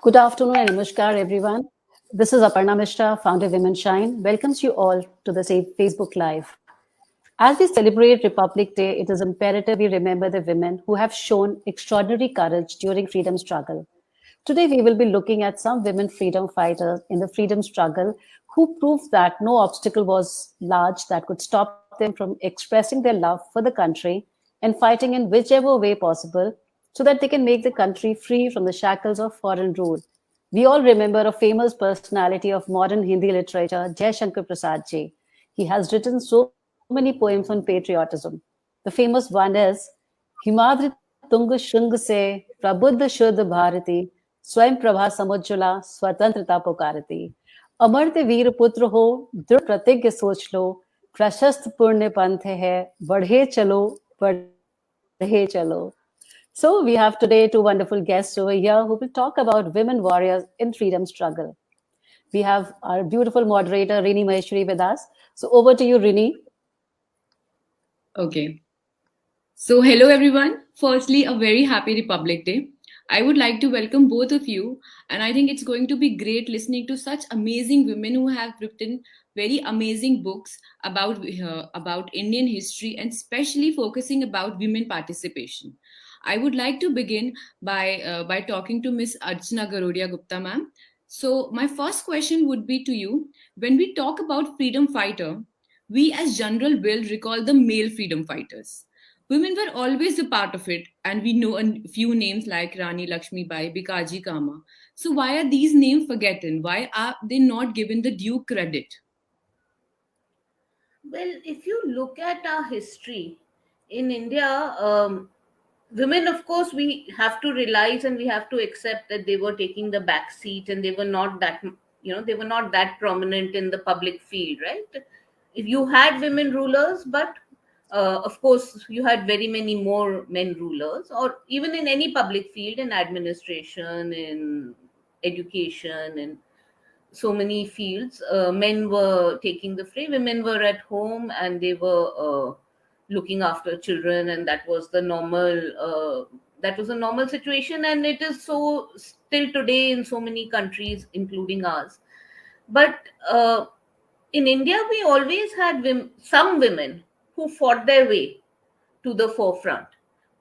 Good afternoon and namaskar, everyone. This is Aparna Mishra, founder of Women Shine, welcomes you all to the Facebook Live. As we celebrate Republic Day, it is imperative we remember the women who have shown extraordinary courage during freedom struggle. Today, we will be looking at some women freedom fighters in the freedom struggle who proved that no obstacle was large that could stop them from expressing their love for the country and fighting in whichever way possible so that they can make the country free from the shackles of foreign rule. We all remember a famous personality of modern Hindi literature, Jai Shankar Prasad ji. He has written so many poems on patriotism. The famous one is Himadri तुंग शुंग से प्रबुद्ध शुद्ध भारती स्वयं प्रभा समुज्ज्वला स्वतंत्रता पुकारती अमर्त्य वीर पुत्र हो दृढ़ प्रतिज्ञ सोच लो प्रशस्त पुण्य पंथ है बढ़े चलो बढ़े चलो. So we have today two wonderful guests over here who will talk about women warriors in freedom struggle. We have our beautiful moderator Rini Maheshwari with us. So over to you, Rini. Okay. So, hello everyone. Firstly, a very happy Republic Day. I would like to welcome both of you, and I think it's going to be great listening to such amazing women who have written very amazing books about Indian history and especially focusing about women participation. I would like to begin by talking to Miss Archana Garodia Gupta, ma'am. So, my first question would be to you: when we talk about freedom fighter, we as general will recall the male freedom fighters. Women were always a part of it, and we know a few names like Rani Lakshmi Bai, Bikaji Kama. So, why are these names forgotten? Why are they not given the due credit? Well, if you look at our history in India, women, of course, we have to realize and we have to accept that they were taking the back seat and they were not that, they were not that prominent in the public field, right? If you had women rulers, but of course, you had very many more men rulers, or even in any public field, in administration, in education, in so many fields. Men were taking the fray, women were at home, and they were looking after children, and that was the normal. That was a normal situation, and it is so still today in so many countries, including ours. But in India, we always had some women who fought their way to the forefront,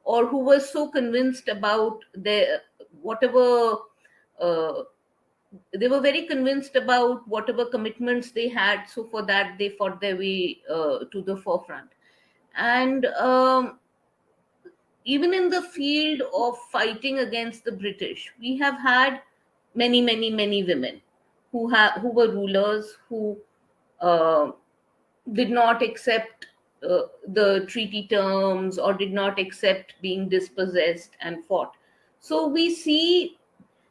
or who were so convinced about their whatever. Uh, they were very convinced about whatever commitments they had, so for that they fought their way to the forefront. And even in the field of fighting against the British, we have had many women who were rulers, who uh, did not accept the treaty terms, or did not accept being dispossessed, and fought. So we see,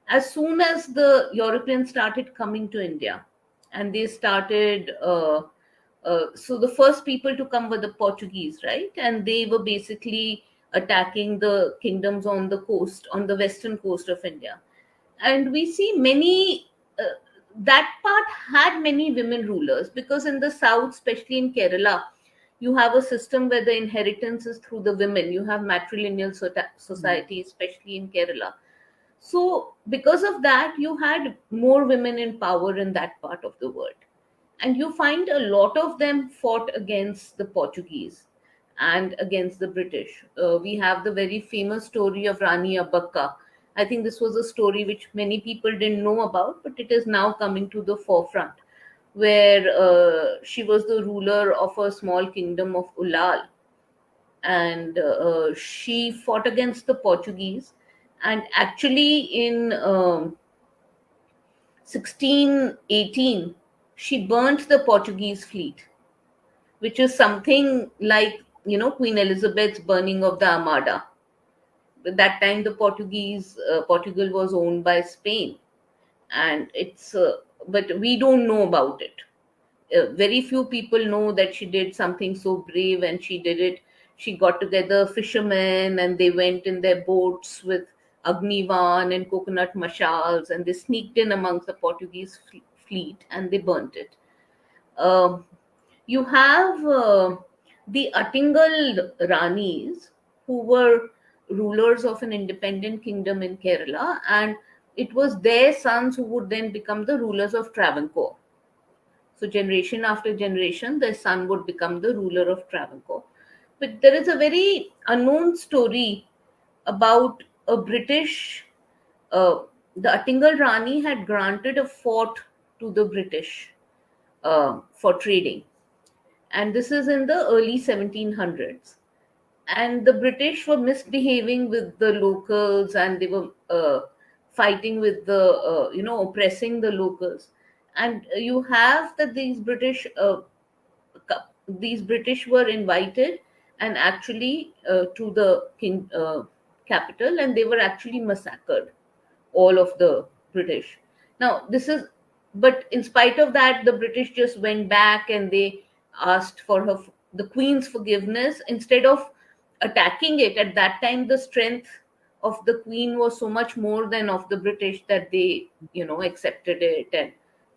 as soon as the Europeans started coming to India, and they started, so the first people to come were the Portuguese, right? And they were basically attacking the kingdoms on the coast, on the western coast of India. And we see many, that part had many women rulers, because in the south, especially in Kerala, you have a system where the inheritance is through the women. You have matrilineal society, especially in Kerala. So, because of that, you had more women in power in that part of the world. And you find a lot of them fought against the Portuguese and against the British. We have the very famous story of Rani Abbakka. I think this was a story which many people didn't know about, but it is now coming to the forefront, where she was the ruler of a small kingdom of Ulal, and she fought against the Portuguese. And actually, in 1618, she burnt the Portuguese fleet, which is something like, Queen Elizabeth's burning of the Armada. At that time, the Portugal was owned by Spain, and but we don't know about it. Very few people know that she did something so brave, and she did it. She got together fishermen, and they went in their boats with agnivan and coconut mashals, and they sneaked in amongst the Portuguese fleet, and they burnt it. Um you have the Attingal Ranis, who were rulers of an independent kingdom in Kerala, and it was their sons who would then become the rulers of Travancore. So generation after generation, their son would become the ruler of Travancore. But there is a very unknown story about a British. Uh, the Attingal Rani had granted a fort to the British for trading, and this is in the early 1700s. And the British were misbehaving with the locals, and they were fighting with the oppressing the locals. And you have that these British were invited and actually to the king capital, and they were actually massacred, all of the British. Now, this is, but in spite of that, the British just went back and they asked for the Queen's forgiveness instead of attacking it. At that time, the strength of the Queen was so much more than of the British that they, accepted it, and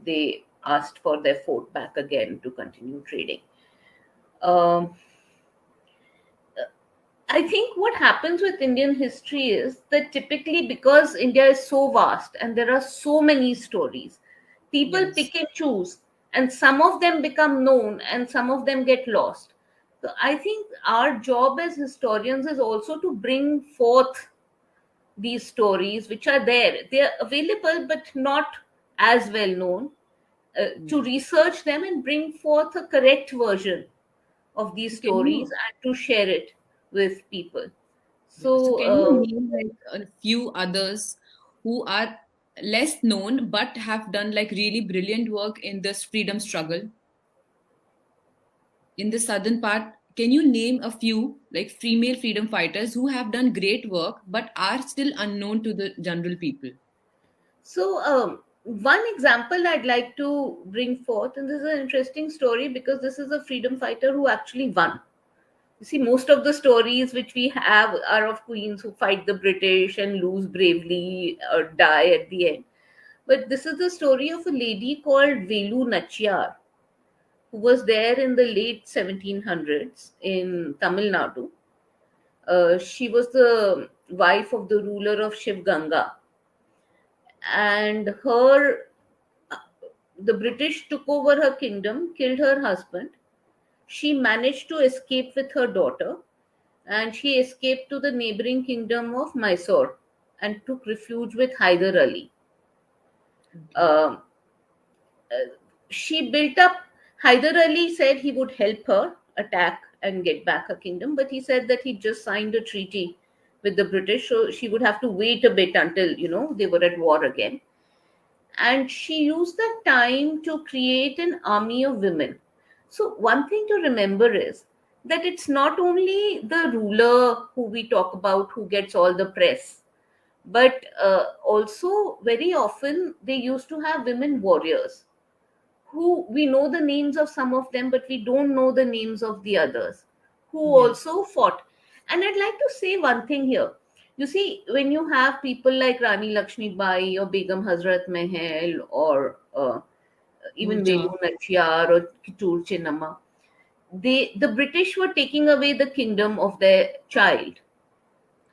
they asked for their fort back again to continue trading. Um, I think what happens with Indian history is that typically, because India is so vast and there are so many stories, people Yes. pick and choose, and some of them become known and some of them get lost. So I think our job as historians is also to bring forth these stories which are there. They are available but not as well known, to Yes. research them and bring forth a correct version of these So can stories you and to share it with people. Yeah. So So, can you name like a few others who are less known but have done like really brilliant work in this freedom struggle in the southern part? Can you name a few like female freedom fighters who have done great work but are still unknown to the general people? one example I'd like to bring forth, and this is an interesting story because this is a freedom fighter who actually won. You see, most of the stories which we have are of queens who fight the British and lose bravely or die at the end. But this is the story of a lady called Velu Nachiyar, who was there in the late 1700s in Tamil Nadu. She was the wife of the ruler of Shiv Ganga, and the British took over her kingdom, killed her husband. She managed to escape with her daughter, and she escaped to the neighboring kingdom of Mysore and took refuge with Hyder Ali. Okay. Um, uh, she built up. Hyder Ali said he would help her attack and get back her kingdom, but he said that he just signed a treaty with the British, so she would have to wait a bit until they were at war again. And she used that time to create an army of women. So, one thing to remember is that it's not only the ruler who we talk about who gets all the press, but also very often they used to have women warriors who we know the names of some of them, but we don't know the names of the others who Yes. also fought. And I'd like to say one thing here. You see, when you have people like Rani Lakshmi Bai or Begum Hazrat Mahal or even Nurja. Velu Nachiyar or Kittur Chinnamma, the British were taking away the kingdom of their child.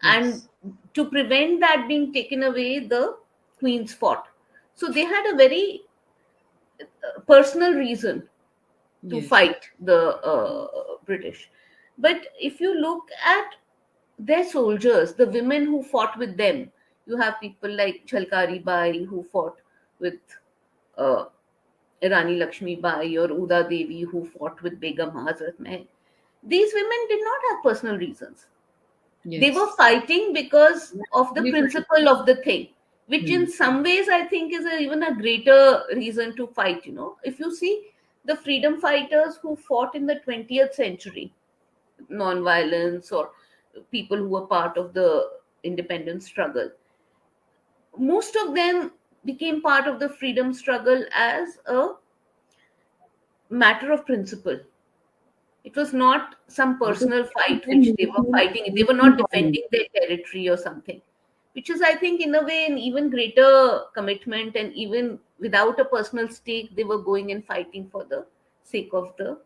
And Yes. to prevent that being taken away, the queens fought. So they had a very personal reason to Yes. fight the British. But if you look at their soldiers, the women who fought with them, you have people like Chalkari Bai who fought with uh, Rani Lakshmi Bai, or Uda Devi who fought with Begum Hazrat Mahal. These women did not have personal reasons. They were Yes. fighting because of the Actually principle protected. of the thing, which Hmm. in some ways I think is even a greater reason to fight. If you see the freedom fighters who fought in the 20th century, non-violence, or people who were part of the independence struggle, most of them became part of the freedom struggle as a matter of principle. It was not some Because personal some of fight them which they were movement, fighting. They were movement not for me. defending their territory or something, which is, I think, in a way, an even greater commitment. And even without a personal stake, they were going and fighting for the sake of the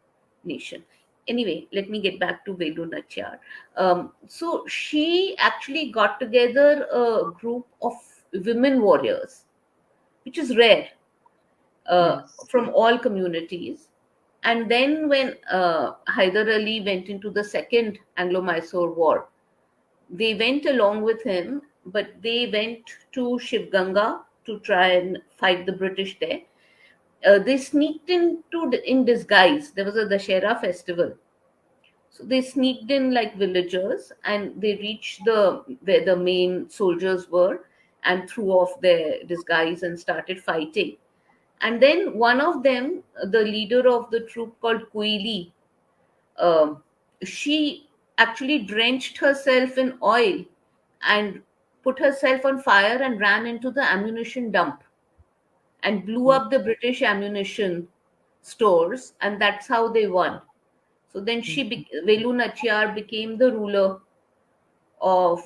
nation. Anyway, let me get back to Velu Nachyar. So she actually got together a group of women warriors, which is rare, Yes. from all communities. And then when Hyder Ali went into the second Anglo-Mysore War, they went along with him, but they went to Shiv Ganga to try and fight the British there. They sneaked in disguise. There was a Dashera festival, so they sneaked in like villagers, and they reached the where the main soldiers were, and threw off their disguise and started fighting. And then one of them, the leader of the troop called Kuili, um, she actually drenched herself in oil and put herself on fire and ran into the ammunition dump and blew Oh, up the British ammunition stores, and that's how they won. So then Velu Nachiyar became the ruler of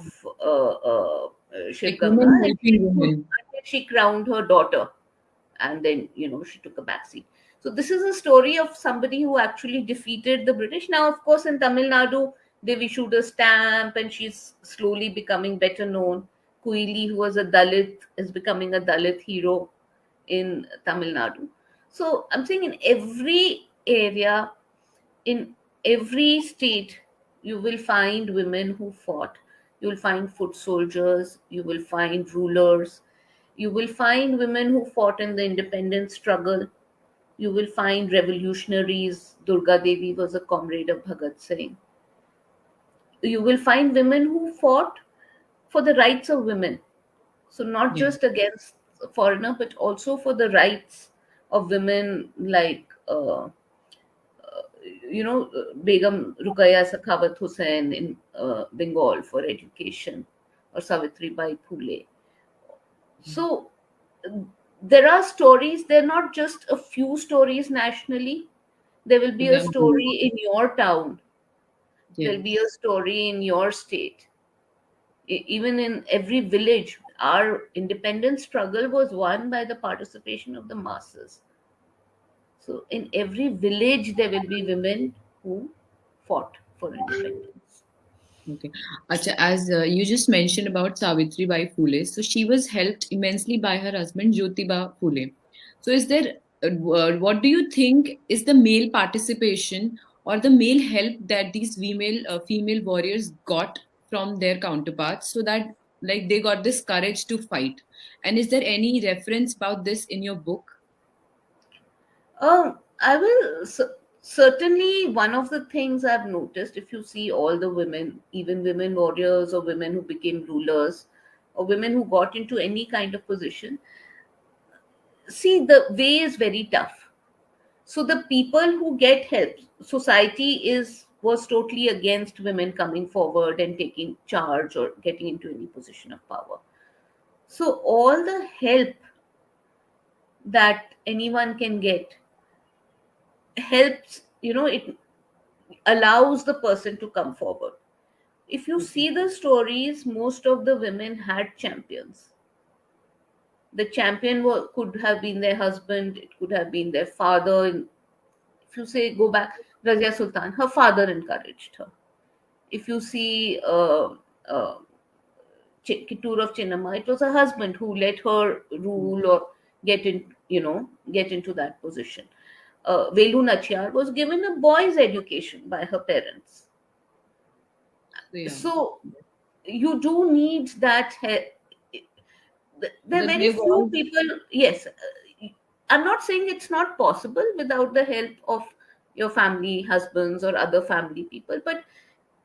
Shiv like Ganga, women helping women. until she crowned her daughter, and then she took a back seat. So this is a story of somebody who actually defeated the British. Now, of course, in Tamil Nadu, they've issued a stamp, and she's slowly becoming better known. Kuili, who was a Dalit, is becoming a Dalit hero in Tamil Nadu. So I'm saying in every area, in every state, you will find women who fought. You will find foot soldiers, you will find rulers, you will find women who fought in the independence struggle, you will find revolutionaries. Durga Devi was a comrade of Bhagat Singh. You will find women who fought for the rights of women. So, not Yeah. just against a foreigner, but also for the rights of women, like Begum Ruqayya Sakhawat Hussain in Bengal for education, or Savitri Bai Phule. So there are stories, they're not just a few stories nationally. There will be a Them. story in your town, there'll be a Yes. story in your state. Even in every village, our independence struggle was won by the participation of the masses. So in every village, there will be women who fought for independence. Okay. Acha, as you just mentioned about Savitri Bai Phule, so she was helped immensely by her husband Jyotiba Phule. So, is there what do you think is the male participation or the male help that these female warriors got from their counterparts, so that like they got this courage to fight? And is there any reference about this in your book? I will certainly, one of the things I've noticed, if you see all the women, even women warriors or women who became rulers or women who got into any kind of position, see, the way is very tough. So the people who get help, society is was totally against women coming forward and taking charge or getting into any position of power. So all the help that anyone can get helps, it allows the person to come forward. If you Okay. see the stories, most of the women had champions. The champion could have been their husband, it could have been their father. If you say, go back, Razia Sultan, her father encouraged her. If you see Kittur of Chinnamma, it was her husband who let her rule or get into that position. Velu Nachiyar was given a boy's education by her parents. So yeah, So you do need that help. There are that very they've few all. people. Yes, I'm not saying it's not possible without the help of your family, husbands, or other family people, but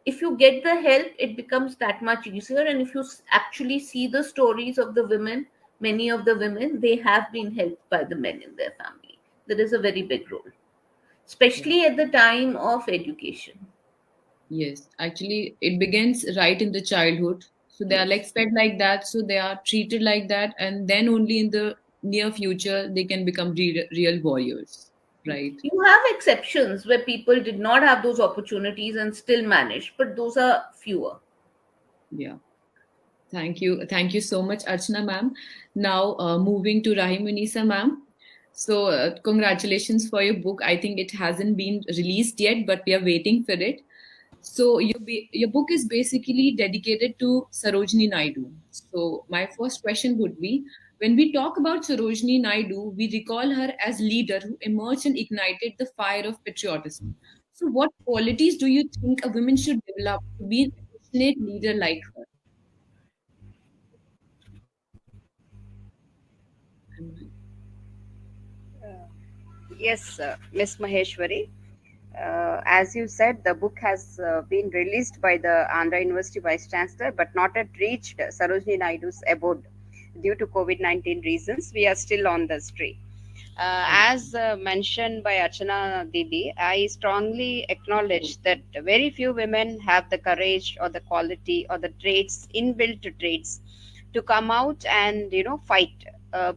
if you get the help, it becomes that much easier. And if you actually see the stories of the women, many of the women, they have been helped by the men in their family. There is a very big role, Yeah. especially at the time of education. Yes, actually, it begins right in the childhood. So they are Yes. like fed like that, so they are treated like that, and then only in the near future they can become real warriors, right? You have exceptions where people did not have those opportunities and still managed, but those are fewer. Yeah. Thank you so much, Archana ma'am. Now moving to Rahim Unisa ma'am. So congratulations for your book. I think it hasn't been released yet, but we are waiting for it. So your book is basically dedicated to Sarojini Naidu. So my first question would be, when we talk about Sarojini Naidu, we recall her as leader who emerged and ignited the fire of patriotism. So what qualities do you think a woman should develop to be an passionate leader like her? Yes, Miss Maheshwari. As you said, the book has been released by the Andhra University Vice Chancellor, but not yet reached Sarojini Naidu's abode due to COVID-19 reasons. We are still on the street. As mentioned by Archana Didi, I strongly acknowledge that very few women have the courage or the quality or the traits, inbuilt traits, to come out and fight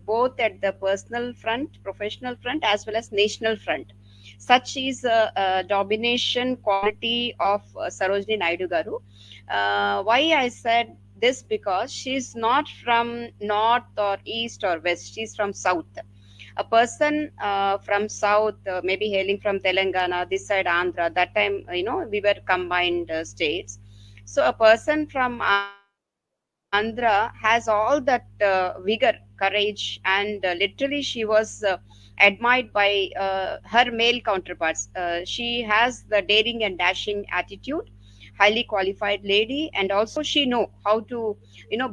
both at the personal front, professional front, as well as national front. Such is a domination quality of Sarojini Naidu Garu. Why I said this, because she's not from north or east or west, she's from south. A person from south, maybe hailing from Telangana, this side Andhra, that time we were combined states. So a person from Andhra has all that vigor, courage, and literally she was admired by her male counterparts. She has the daring and dashing attitude, highly qualified lady, and also she know how to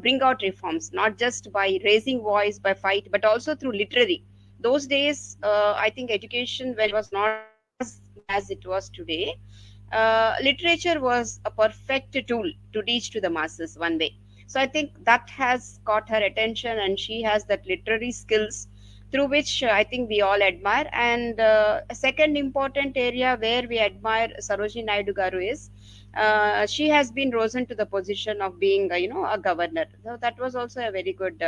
bring out reforms, not just by raising voice, by fight, but also through literary. Those days, I think education, when it was not as good as it was today, literature was a perfect tool to reach to the masses one way. So I think that has caught her attention, and she has that literary skills through which I think we all admire. And a second important area where we admire Sarojini Naidu Garu is she has been risen to the position of being a governor. So that was also a very good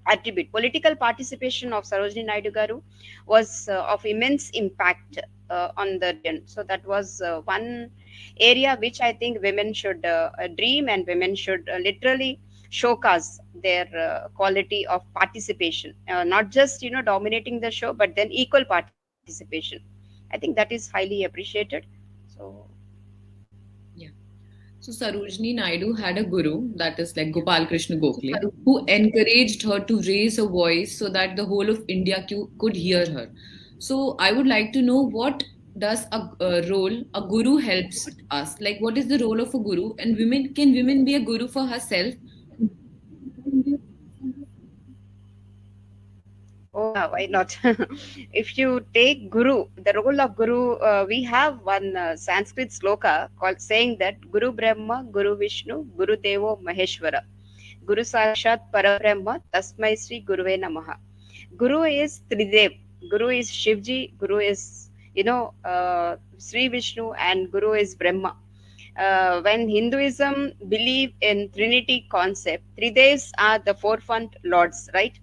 attribute. Political participation of Sarojini Naidu Garu was of immense impact on the region. So that was one area which I think women should dream, and women should literally showcase their quality of participation, not just dominating the show, but then equal participation. I think that is highly appreciated. So Yeah. So Sarojini Naidu had a guru, that is like Gopal Krishna Gokhale, who encouraged her to raise her voice so that the whole of India could hear her. So I would like to know, what does a role a guru helps us? Like, what is the role of a guru? And women be a guru for herself? oh yeah, why not? If you take Guru, the role of Guru, we have one Sanskrit sloka called saying that Guru Brahma, Guru Vishnu, Guru Devo Maheshwara, Guru Sakshat Parabrahma, Tasmai Sri Guruve Namaha. Guru is Tridev, Guru is Shivji, Guru is Sri Vishnu, and Guru is Brahma. When Hinduism believe in Trinity concept, three days are the forefront lords, right?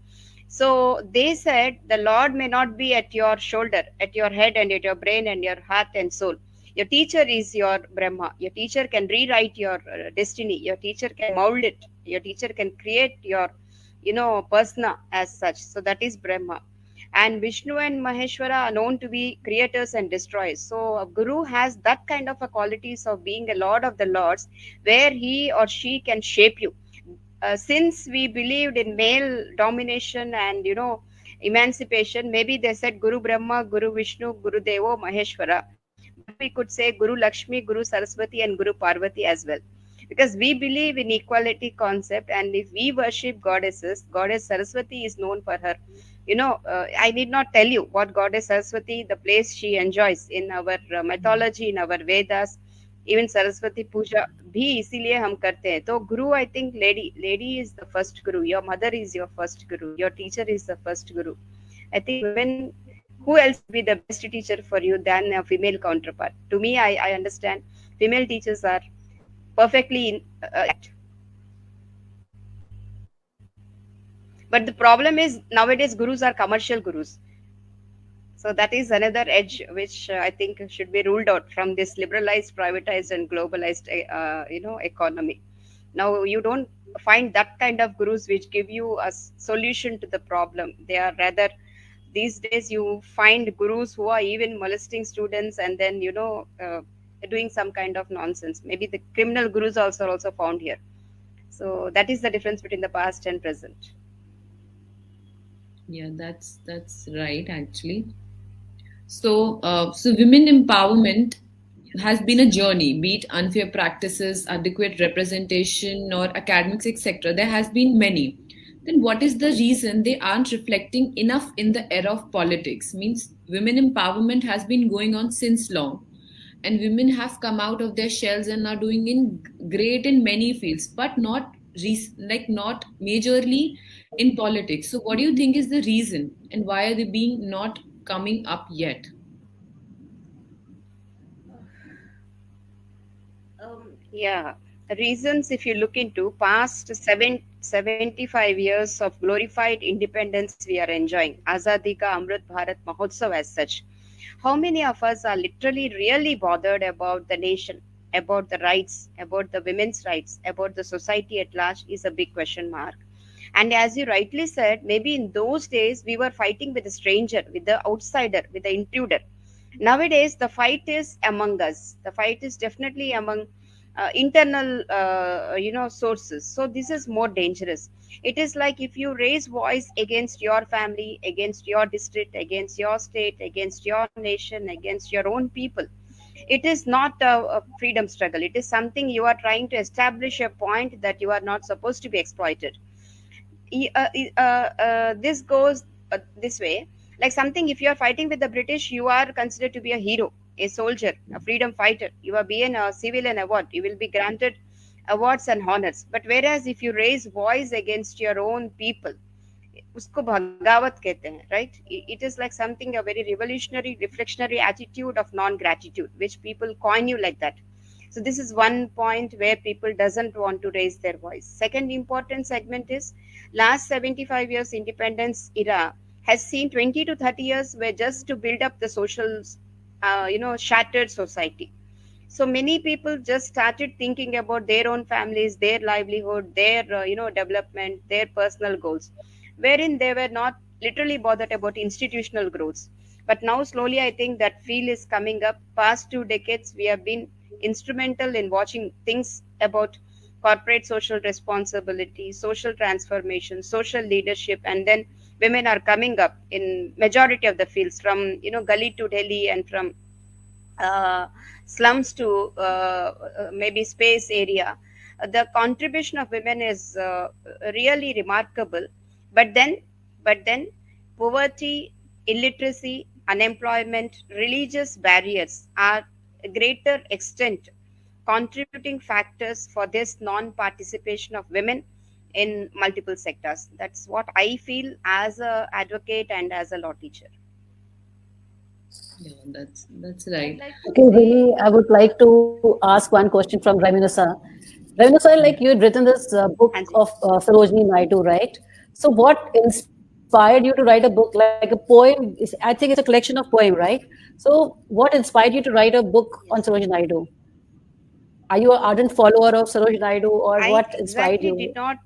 So they said the Lord may not be at your shoulder, at your head, and at your brain, and your heart and soul. Your teacher is your Brahma. Your teacher can rewrite your destiny. Your teacher can mold it. Your teacher can create your, persona as such. So that is Brahma. And Vishnu and Maheshwara are known to be creators and destroyers. So a guru has that kind of a qualities of being a lord of the lords, where he or she can shape you. Since we believed in male domination and emancipation, maybe they said Guru Brahma, Guru Vishnu, Guru Devo Maheshwara, but we could say Guru Lakshmi, Guru Saraswati, and Guru Parvati as well, because we believe in equality concept. And if we worship goddesses, Goddess Saraswati is known for her, I need not tell you what Goddess Saraswati, the place she enjoys in our mythology, in our Vedas. Even Saraswati Puja भी इसीलिए हम करते हैं. तो guru, I think lady is the first guru, your mother is your first guru, your teacher is the first guru. I think women, who else would be the best teacher for you than a female counterpart? To me, I understand female teachers are perfectly but the problem is nowadays gurus are commercial gurus. So that is another edge which I think should be ruled out from this liberalized, privatized, and globalized, economy. Now you don't find that kind of gurus which give you a solution to the problem. They are rather, these days you find gurus who are even molesting students, and then doing some kind of nonsense. Maybe the criminal gurus also found here. So that is the difference between the past and present. Yeah, that's right actually. So women empowerment has been a journey, be it unfair practices, adequate representation, or academics, etc. There has been many. Then what is the reason they aren't reflecting enough in the era of politics? Means women empowerment has been going on since long, and women have come out of their shells and are doing in great in many fields, but not majorly in politics. So what do you think is the reason, and why are they being not coming up yet? Um, Yeah, reasons if you look into past 75 years of glorified independence we are enjoying, Azadi Ka Amrit Bharat Mahotsav as such. How many of us are literally really bothered about the nation, about the rights, about the women's rights, about the society at large is a big question mark. And as you rightly said, maybe in those days we were fighting with the stranger, with the outsider, with the intruder. Nowadays the fight is among us. The fight is definitely among internal sources. So this is more dangerous. It is like if you raise voice against your family, against your district, against your state, against your nation, against your own people, it is not a freedom struggle. It is something you are trying to establish a point that you are not supposed to be exploited. This goes this way, like something, if you are fighting with the British, you are considered to be a hero, a soldier, a freedom fighter. You are being a civilian award, you will be granted awards and honors. But whereas if you raise voice against your own people, उसको भगावत कहते हैं, right? It is like something, a very revolutionary reflectionary attitude of non gratitude, which people coin you like that. So this is one point where people doesn't want to raise their voice. Second important segment is last 75 years independence era has seen 20 to 30 years were just to build up the social shattered society. So many people just started thinking about their own families, their livelihood, their development, their personal goals, wherein they were not literally bothered about institutional growths. But now slowly I think that feel is coming up. Past 2 decades we have been instrumental in watching things about corporate social responsibility, social transformation, social leadership, and then women are coming up in majority of the fields, from gully to Delhi, and from uh, slums to maybe space area. The contribution of women is really remarkable. But then, poverty, illiteracy, unemployment, religious barriers are a greater extent contributing factors for this non-participation of women in multiple sectors. That's what I feel as a advocate and as a law teacher. Yeah, that's I'd right. like to Okay, say, really, I would like to ask one question from Ravinasa. Ravinasa, like you had written this book Hanji. of Sarojini Naidu, right? So, what inspired you to write a book like a poem? I think it's a collection of poem, right? So, what inspired you to write a book on Yes. Sarojini Naidu? Are you an ardent follower of Sarojini Naidu, or I what inspired exactly you? did not.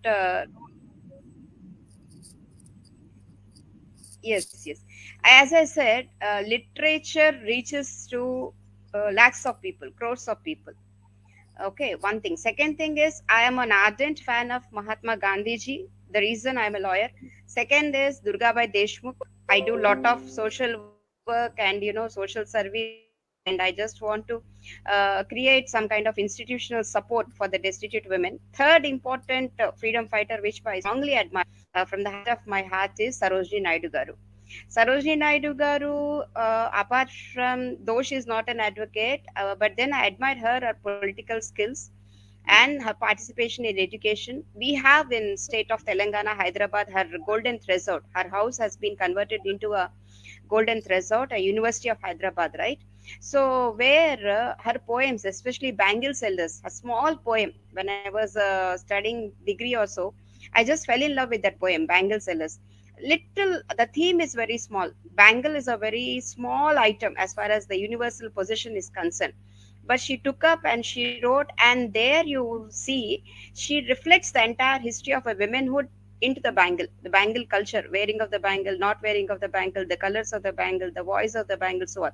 Yes, yes. As I said, literature reaches to lakhs of people, crores of people. Okay, one thing. Second thing is, I am an ardent fan of Mahatma Gandhi ji. The reason I am a lawyer. Second is Durgabai Deshmukh. I do lot of social work and social service, and I just want to create some kind of institutional support for the destitute women. Third important freedom fighter, which I strongly admire from the height of my heart, is Sarojini Naidu garu. Sarojini Naidu garu, apart from though she is not an advocate, but then I admire her political skills and her participation in education. We have in state of Telangana, Hyderabad, her golden resort. Her house has been converted into a golden resort, a University of Hyderabad, right? So where her poems, especially Bangle Sellers, a small poem, when I was studying degree or so, I just fell in love with that poem, Bangle Sellers. Little, the theme is very small. Bangle is a very small item as far as the universal possession is concerned, but she took up and she wrote, and there you see she reflects the entire history of a womanhood into the bangle culture, wearing of the bangle, not wearing of the bangle, the colors of the bangle, the voice of the bangle, so on.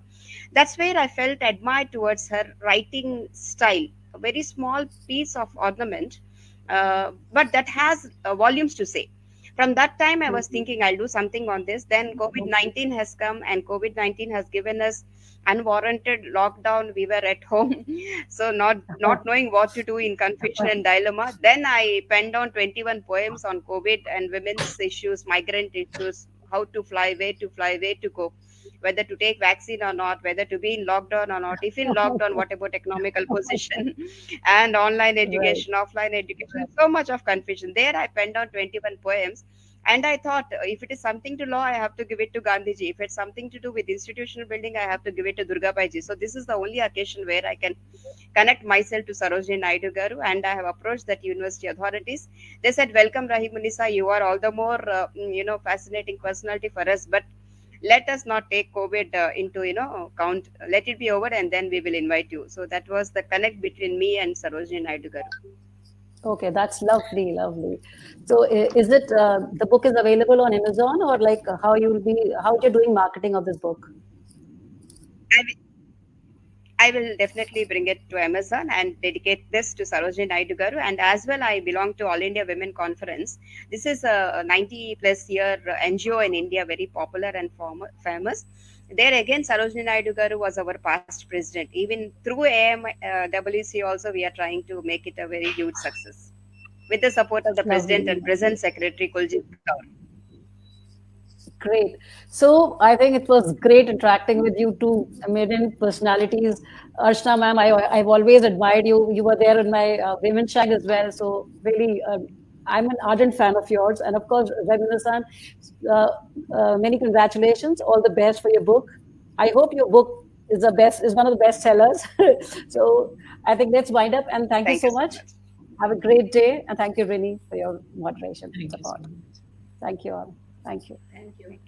That's where I felt admired towards her writing style. A very small piece of ornament, but that has volumes to say. From that time, I was thinking I'll do something on this. Then COVID 19 has come, and COVID 19 has given us unwarranted lockdown. We were at home, so not knowing what to do in confusion and dilemma. Then I penned down 21 poems on COVID and women's issues, migrant issues, how to fly, where to go, whether to take vaccine or not, whether to be in lockdown or not. If in lockdown, what about economical position and online Right. education, offline education? So much of confusion. There I penned down 21 poems. And I thought, if it is something to law, I have to give it to Gandhiji. If it's something to do with institutional building, I have to give it to Durga Bhaiji. So this is the only occasion where I can connect myself to Sarojini Naidu Garu, and I have approached that university authorities. They said, "Welcome, Rahimunisa. You are all the more, fascinating personality for us. But let us not take COVID into count. Let it be over, and then we will invite you." So that was the connect between me and Sarojini Naidu Garu. Okay, that's lovely, lovely. So, is it the book is available on Amazon, or like how you're doing marketing of this book? I will definitely bring it to Amazon and dedicate this to Sarojini Naidu Garu. And as well, I belong to All India Women Conference. This is a 90 plus year NGO in India, very popular and famous. There again, Sarojini Naidu Garu was our past president. Even through AMWC also, we are trying to make it a very huge success with the support of the president Lovely, and present secretary Kuljit Kaur. great. So, I think it was great interacting with you two amazing personalities. Archana, ma'am, I've always admired you. You were there in my Women's Shine as well. So, really, I'm an ardent fan of yours. And of course, Raghunasan, uh, many congratulations. All the best for your book. I hope your book is one of the best sellers. So, I think let's wind up. And thank you Thank you so so much. much. Have a great day. And thank you, Rini, for your moderation Thank you so support. much. Thank you all. Thank you. Thank you.